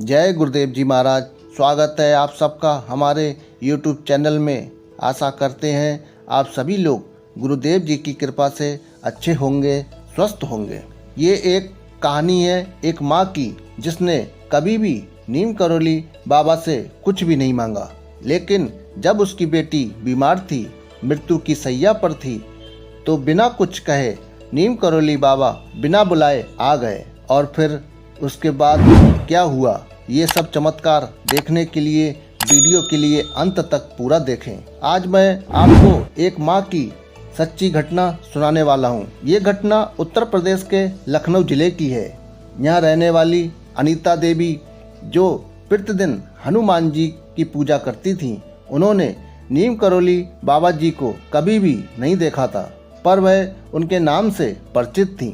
जय गुरुदेव जी महाराज। स्वागत है आप सबका हमारे YouTube चैनल में। आशा करते हैं आप सभी लोग गुरुदेव जी की कृपा से अच्छे होंगे, स्वस्थ होंगे। ये एक कहानी है एक माँ की जिसने कभी भी नीम करौली बाबा से कुछ भी नहीं मांगा, लेकिन जब उसकी बेटी बीमार थी, मृत्यु की सैया पर थी, तो बिना कुछ कहे नीम करौली बाबा बिना बुलाए आ गए। और फिर उसके बाद क्या हुआ, ये सब चमत्कार देखने के लिए वीडियो के लिए अंत तक पूरा देखें। आज मैं आपको एक माँ की सच्ची घटना सुनाने वाला हूँ। ये घटना उत्तर प्रदेश के लखनऊ जिले की है। यहाँ रहने वाली अनीता देवी जो प्रतिदिन हनुमान जी की पूजा करती थीं, उन्होंने नीम करौली बाबा जी को कभी भी नहीं देखा था, पर वह उनके नाम से परिचित थीं।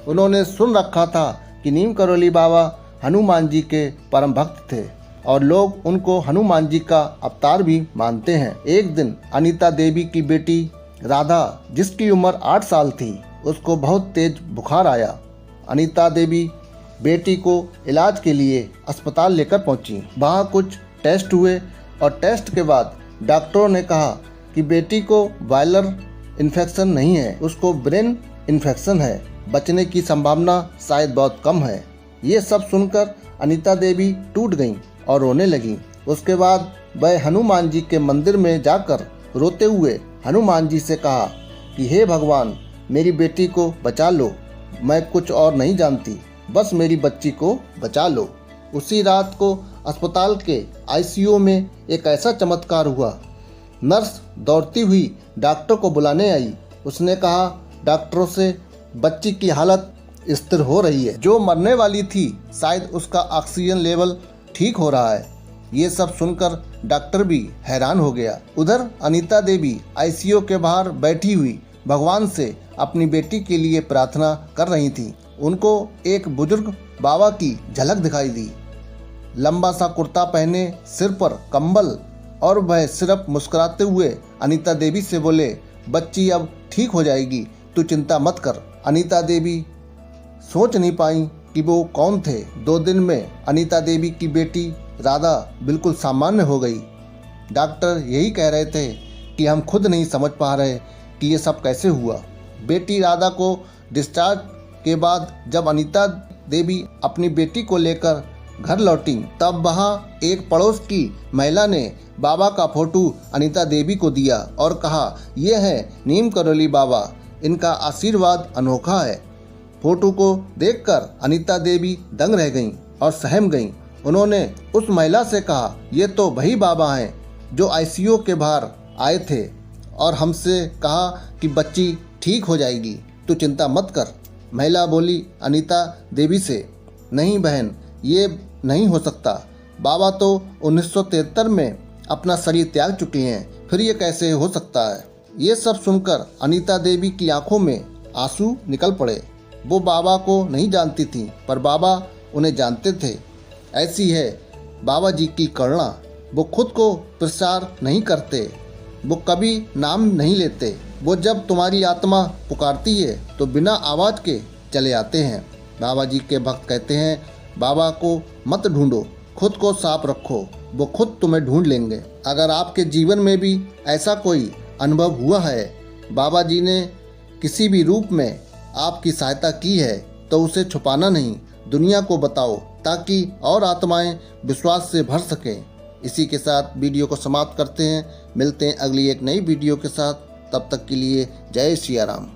उन्होंने सुन रखा था कि नीम करौली बाबा हनुमान जी के परम भक्त थे और लोग उनको हनुमान जी का अवतार भी मानते हैं। एक दिन अनीता देवी की बेटी राधा, जिसकी उम्र 8 साल थी, उसको बहुत तेज बुखार आया। अनीता देवी बेटी को इलाज के लिए अस्पताल लेकर पहुंची। वहां कुछ टेस्ट हुए और टेस्ट के बाद डॉक्टरों ने कहा कि बेटी को वायरल इन्फेक्शन नहीं है, उसको ब्रेन इन्फेक्शन है, बचने की संभावना शायद बहुत कम है। ये सब सुनकर अनीता देवी टूट गईं और रोने लगीं। उसके बाद वह हनुमान जी के मंदिर में जाकर रोते हुए हनुमान जी से कहा कि हे भगवान, मेरी बेटी को बचा लो, मैं कुछ और नहीं जानती, बस मेरी बच्ची को बचा लो। उसी रात को अस्पताल के आईसीयू में एक ऐसा चमत्कार हुआ। नर्स दौड़ती हुई डॉक्टर को बुलाने आई। उसने कहा डॉक्टरों से, बच्ची की हालत स्थिर हो रही है, जो मरने वाली थी शायद उसका ऑक्सीजन लेवल ठीक हो रहा है। ये सब सुनकर डॉक्टर भी हैरान हो गया। उधर अनीता देवी आईसीयू के बाहर बैठी हुई भगवान से अपनी बेटी के लिए प्रार्थना कर रही थी। उनको एक बुजुर्ग बाबा की झलक दिखाई दी। लंबा सा कुर्ता पहने, सिर पर कंबल, और वह सिर्फ मुस्कुराते हुए अनीता देवी से बोले, बच्ची अब ठीक हो जाएगी, तू चिंता मत कर। अनीता देवी सोच नहीं पाई कि वो कौन थे। 2 दिन में अनीता देवी की बेटी राधा बिल्कुल सामान्य हो गई। डॉक्टर यही कह रहे थे कि हम खुद नहीं समझ पा रहे कि ये सब कैसे हुआ। बेटी राधा को डिस्चार्ज के बाद जब अनीता देवी अपनी बेटी को लेकर घर लौटी, तब वहाँ एक पड़ोस की महिला ने बाबा का फोटो अनीता देवी को दिया और कहा, ये है नीम करौली बाबा, इनका आशीर्वाद अनोखा है। फोटो को देखकर अनीता देवी दंग रह गईं और सहम गईं। उन्होंने उस महिला से कहा, ये तो वही बाबा हैं जो आईसीयू के बाहर आए थे और हमसे कहा कि बच्ची ठीक हो जाएगी, तू चिंता मत कर। महिला बोली अनीता देवी से, नहीं बहन, ये नहीं हो सकता। बाबा तो 1973 में अपना शरीर त्याग चुके हैं, फिर ये कैसे हो सकता है। ये सब सुनकर अनीता देवी की आंखों में आंसू निकल पड़े। वो बाबा को नहीं जानती थी, पर बाबा उन्हें जानते थे। ऐसी है बाबा जी की करुणा। वो खुद को प्रचार नहीं करते, वो कभी नाम नहीं लेते। वो जब तुम्हारी आत्मा पुकारती है तो बिना आवाज़ के चले आते हैं। बाबा जी के भक्त कहते हैं, बाबा को मत ढूंढो, खुद को साफ रखो, वो खुद तुम्हें ढूंढ लेंगे। अगर आपके जीवन में भी ऐसा कोई अनुभव हुआ है, बाबा जी ने किसी भी रूप में आपकी सहायता की है, तो उसे छुपाना नहीं, दुनिया को बताओ, ताकि और आत्माएं विश्वास से भर सकें। इसी के साथ वीडियो को समाप्त करते हैं। मिलते हैं अगली एक नई वीडियो के साथ। तब तक के लिए जय सिया राम।